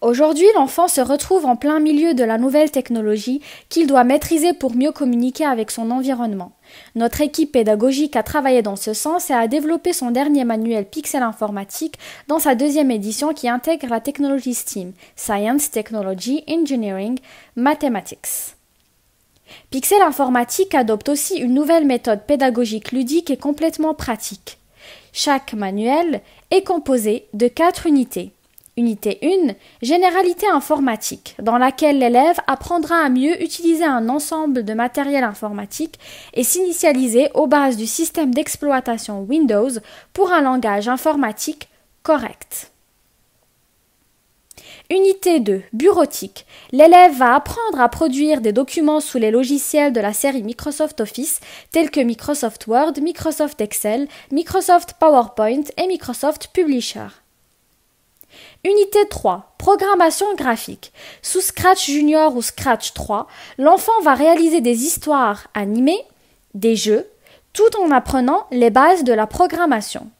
Aujourd'hui, l'enfant se retrouve en plein milieu de la nouvelle technologie qu'il doit maîtriser pour mieux communiquer avec son environnement. Notre équipe pédagogique a travaillé dans ce sens et a développé son dernier manuel Pixel Informatique dans sa deuxième édition qui intègre la technologie STEAM, Science, Technology, Engineering, Mathematics. Pixel Informatique adopte aussi une nouvelle méthode pédagogique ludique et complètement pratique. Chaque manuel est composé de 4 unités. Unité 1, Généralité informatique, dans laquelle l'élève apprendra à mieux utiliser un ensemble de matériel informatique et s'initialiser aux bases du système d'exploitation Windows pour un langage informatique correct. Unité 2, Bureautique. L'élève va apprendre à produire des documents sous les logiciels de la série Microsoft Office tels que Microsoft Word, Microsoft Excel, Microsoft PowerPoint et Microsoft Publisher. Unité 3, Programmation graphique. Sous Scratch Junior ou Scratch 3, l'enfant va réaliser des histoires animées, des jeux, tout en apprenant les bases de la programmation.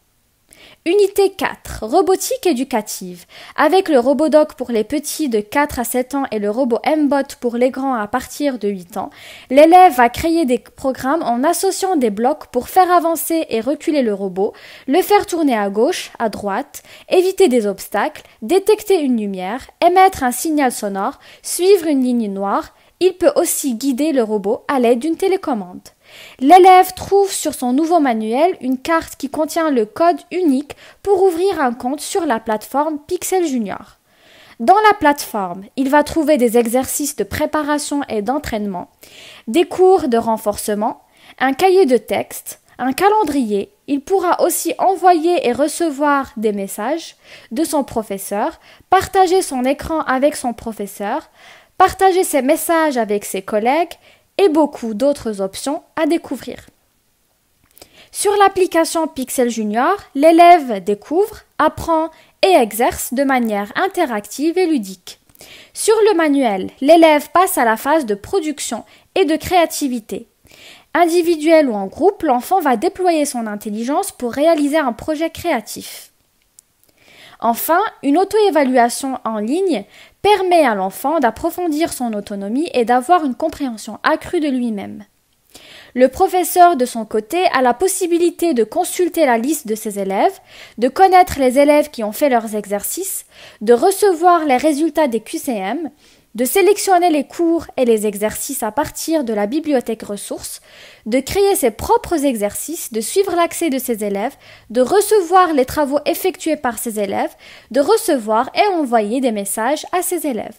Unité 4, Robotique éducative. Avec le RoboDoc pour les petits de 4 à 7 ans et le robot MBot pour les grands à partir de 8 ans, l'élève va créer des programmes en associant des blocs pour faire avancer et reculer le robot, le faire tourner à gauche, à droite, éviter des obstacles, détecter une lumière, émettre un signal sonore, suivre une ligne noire. Il peut aussi guider le robot à l'aide d'une télécommande. L'élève trouve sur son nouveau manuel une carte qui contient le code unique pour ouvrir un compte sur la plateforme Pixel Junior. Dans la plateforme, il va trouver des exercices de préparation et d'entraînement, des cours de renforcement, un cahier de texte, un calendrier. Il pourra aussi envoyer et recevoir des messages de son professeur, partager son écran avec son professeur, partager ses messages avec ses collègues et beaucoup d'autres options à découvrir. Sur l'application Pixel Junior, l'élève découvre, apprend et exerce de manière interactive et ludique. Sur le manuel, l'élève passe à la phase de production et de créativité. Individuel ou en groupe, l'enfant va déployer son intelligence pour réaliser un projet créatif. Enfin, une auto-évaluation en ligne permet à l'enfant d'approfondir son autonomie et d'avoir une compréhension accrue de lui-même. Le professeur, de son côté, a la possibilité de consulter la liste de ses élèves, de connaître les élèves qui ont fait leurs exercices, de recevoir les résultats des QCM, de sélectionner les cours et les exercices à partir de la bibliothèque ressources, de créer ses propres exercices, de suivre l'accès de ses élèves, de recevoir les travaux effectués par ses élèves, de recevoir et envoyer des messages à ses élèves.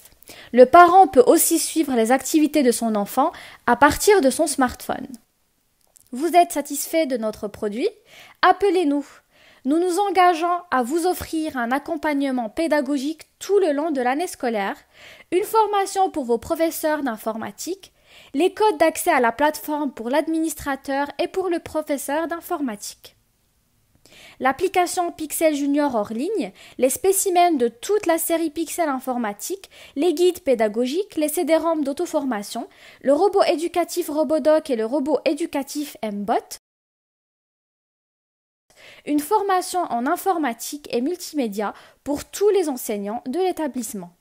Le parent peut aussi suivre les activités de son enfant à partir de son smartphone. Vous êtes satisfait de notre produit? Appelez-nous. Nous nous engageons à vous offrir un accompagnement pédagogique tout le long de l'année scolaire, une formation pour vos professeurs d'informatique, les codes d'accès à la plateforme pour l'administrateur et pour le professeur d'informatique. L'application Pixel Junior hors ligne, les spécimens de toute la série Pixel Informatique, les guides pédagogiques, les CD-ROM d'auto-formation, le robot éducatif RoboDoc et le robot éducatif MBot, une formation en informatique et multimédia pour tous les enseignants de l'établissement.